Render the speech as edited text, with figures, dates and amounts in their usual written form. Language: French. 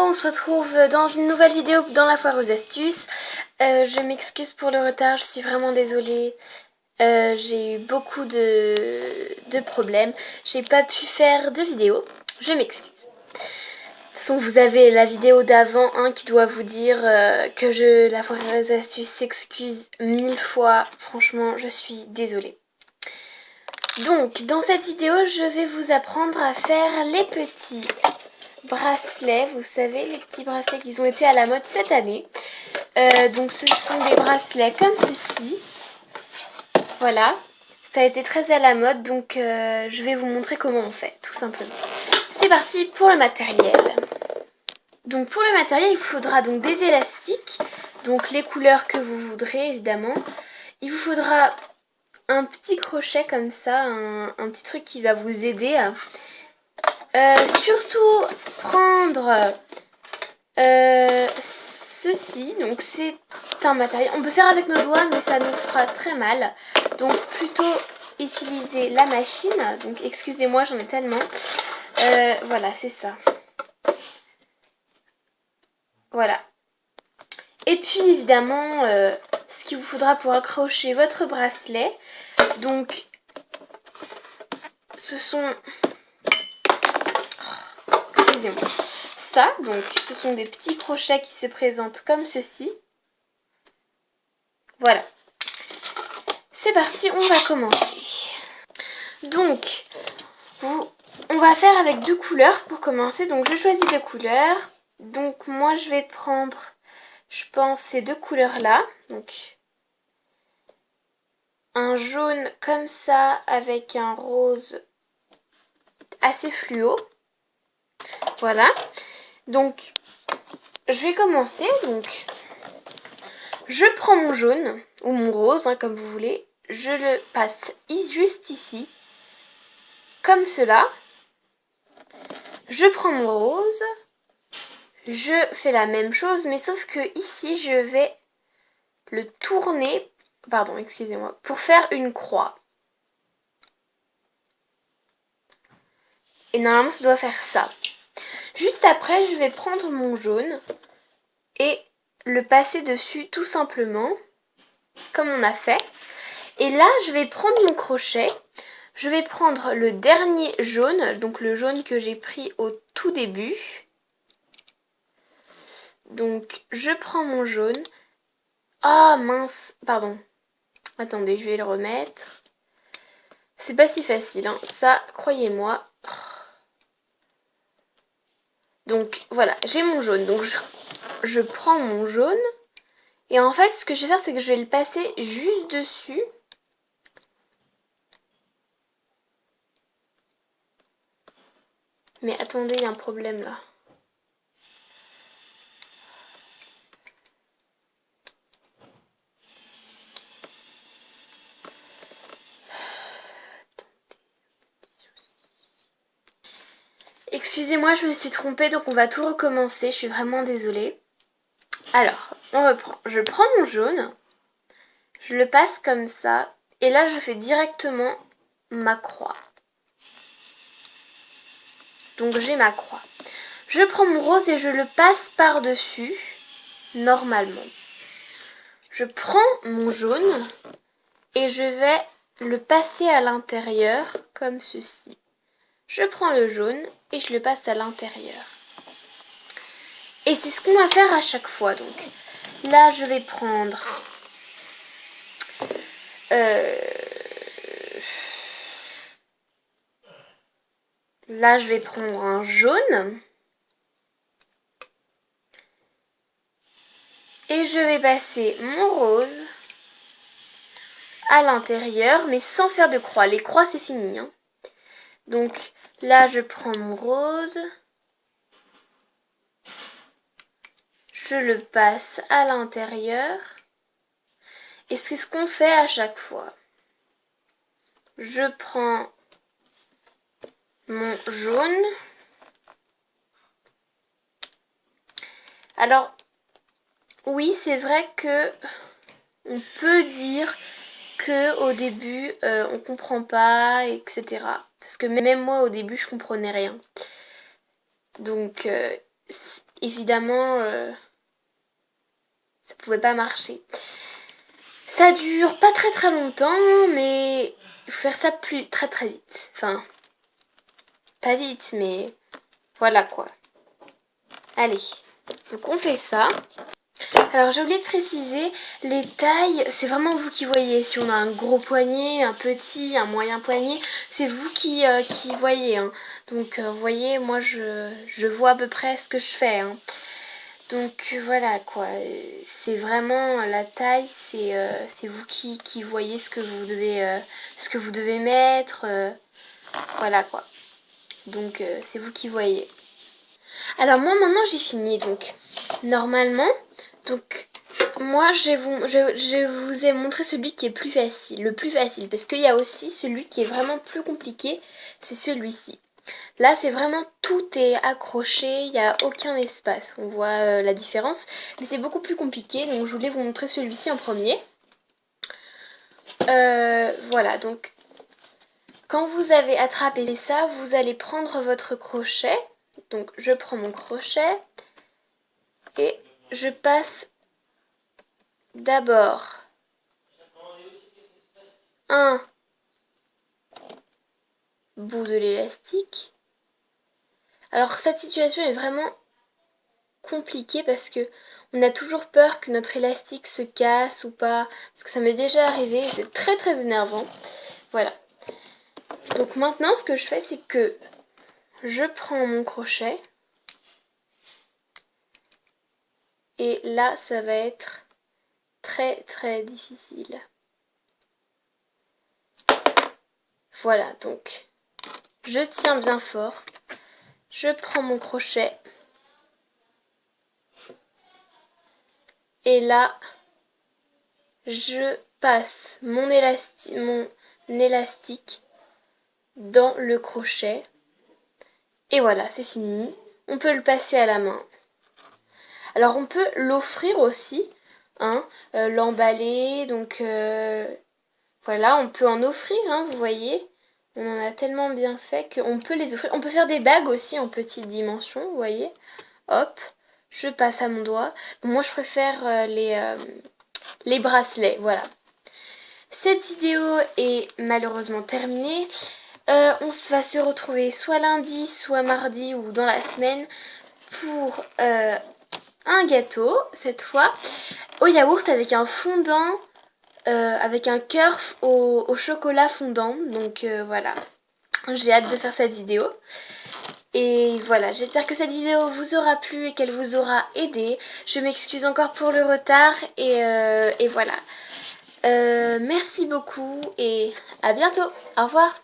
on se retrouve dans une nouvelle vidéo dans la foire aux astuces. Je m'excuse pour le retard, je suis vraiment désolée. J'ai eu beaucoup de problèmes. J'ai pas pu faire de vidéo, je m'excuse. De toute façon, vous avez la vidéo d'avant qui doit vous dire que la foire aux astuces s'excuse 1000 fois. Franchement, je suis désolée. Donc, dans cette vidéo, je vais vous apprendre à faire les petits bracelets, vous savez, les petits bracelets qui ont été à la mode cette année. Donc ce sont des bracelets comme ceci. Voilà, ça a été très à la mode, donc je vais vous montrer comment on fait, tout simplement. C'est parti pour le matériel. Donc pour le matériel, il vous faudra donc des élastiques, donc les couleurs que vous voudrez évidemment. Il vous faudra un petit crochet comme ça, un petit truc qui va vous aider. Surtout prendre ceci, donc c'est un matériel, on peut faire avec nos doigts mais ça nous fera très mal, donc plutôt utiliser la machine, donc excusez-moi j'en ai tellement, voilà c'est ça, voilà. Et puis évidemment ce qu'il vous faudra pour accrocher votre bracelet, donc ce sont, excusez-moi, ça, donc ce sont des petits crochets qui se présentent comme ceci. Voilà. C'est parti, on va commencer. Donc, on va faire avec deux couleurs pour commencer. Donc je choisis deux couleurs. Donc moi je vais prendre, je pense, ces deux couleurs-là. Donc un jaune comme ça avec un rose assez fluo. Voilà. Donc je vais commencer. Donc je prends mon jaune ou mon rose, comme vous voulez. Je le passe juste ici, comme cela. Je prends mon rose. Je fais la même chose, mais sauf que ici, je vais le tourner, pardon, excusez-moi, pour faire une croix. Et normalement, ça doit faire ça. Juste après, je vais prendre mon jaune et le passer dessus tout simplement, comme on a fait. Et là, je vais prendre mon crochet. Je vais prendre le dernier jaune, donc le jaune que j'ai pris au tout début. Donc, je prends mon jaune. Ah mince, pardon. Attendez, je vais le remettre. C'est pas si facile, hein. Ça, croyez-moi. Donc, voilà, j'ai mon jaune. Donc, je prends mon jaune. Et en fait, ce que je vais faire, c'est que je vais le passer juste dessus. Mais attendez, il y a un problème là. Excusez-moi, je me suis trompée, donc on va tout recommencer. Je suis vraiment désolée. Alors, on reprend. Je prends mon jaune. Je le passe comme ça. Et là, je fais directement ma croix. Donc j'ai ma croix. Je prends mon rose et je le passe par-dessus, normalement. Je prends mon jaune et je vais le passer à l'intérieur, comme ceci. Je prends le jaune et je le passe à l'intérieur. Et c'est ce qu'on va faire à chaque fois. Donc là, je vais prendre... Là, je vais prendre un jaune. Et je vais passer mon rose à l'intérieur, mais sans faire de croix. Les croix, c'est fini, hein. Donc là, je prends mon rose. Je le passe à l'intérieur. Et c'est ce qu'on fait à chaque fois. Je prends mon jaune. Alors, oui, c'est vrai que on peut dire que au début, on comprend pas, etc. Parce que même moi, au début, je comprenais rien. Donc, évidemment ça pouvait pas marcher. Ça dure pas très longtemps, mais il faut faire ça très vite. Enfin, pas vite, mais voilà quoi. Allez, donc on fait ça. Alors j'ai oublié de préciser, les tailles, c'est vraiment vous qui voyez. Si on a un gros poignet, un petit, un moyen poignet, c'est vous qui voyez. Hein. Donc vous voyez, moi je vois à peu près ce que je fais. Hein. Donc voilà quoi, c'est vraiment la taille, c'est vous qui voyez ce que vous devez mettre. Voilà quoi. Donc c'est vous qui voyez. Alors moi maintenant j'ai fini donc normalement. Donc moi je vous ai montré celui qui est plus facile, le plus facile, parce qu'il y a aussi celui qui est vraiment plus compliqué, c'est celui-ci. Là c'est vraiment tout est accroché, il n'y a aucun espace, on voit la différence, mais c'est beaucoup plus compliqué, donc je voulais vous montrer celui-ci en premier. Voilà, donc quand vous avez attrapé ça, vous allez prendre votre crochet, donc je prends mon crochet et je passe d'abord un bout de l'élastique. Alors cette situation est vraiment compliquée parce que on a toujours peur que notre élastique se casse ou pas, parce que ça m'est déjà arrivé, c'est très énervant. Voilà. Donc maintenant ce que je fais c'est que je prends mon crochet et là ça va être très difficile. Voilà, donc je tiens bien fort, je prends mon crochet et là je passe mon élastique dans le crochet et voilà, c'est fini. On peut le passer à la main. Alors on peut l'offrir aussi, hein, l'emballer, donc voilà, on peut en offrir, hein, vous voyez. On en a tellement bien fait qu'on peut les offrir. On peut faire des bagues aussi en petite dimension, vous voyez. Hop, je passe à mon doigt. Moi je préfère les bracelets, voilà. Cette vidéo est malheureusement terminée. On va se retrouver soit lundi, soit mardi ou dans la semaine pour un gâteau, cette fois, au yaourt avec un fondant, avec un cœur au chocolat fondant. Donc voilà, j'ai hâte de faire cette vidéo. Et voilà, j'espère que cette vidéo vous aura plu et qu'elle vous aura aidé. Je m'excuse encore pour le retard et voilà. Merci beaucoup et à bientôt. Au revoir.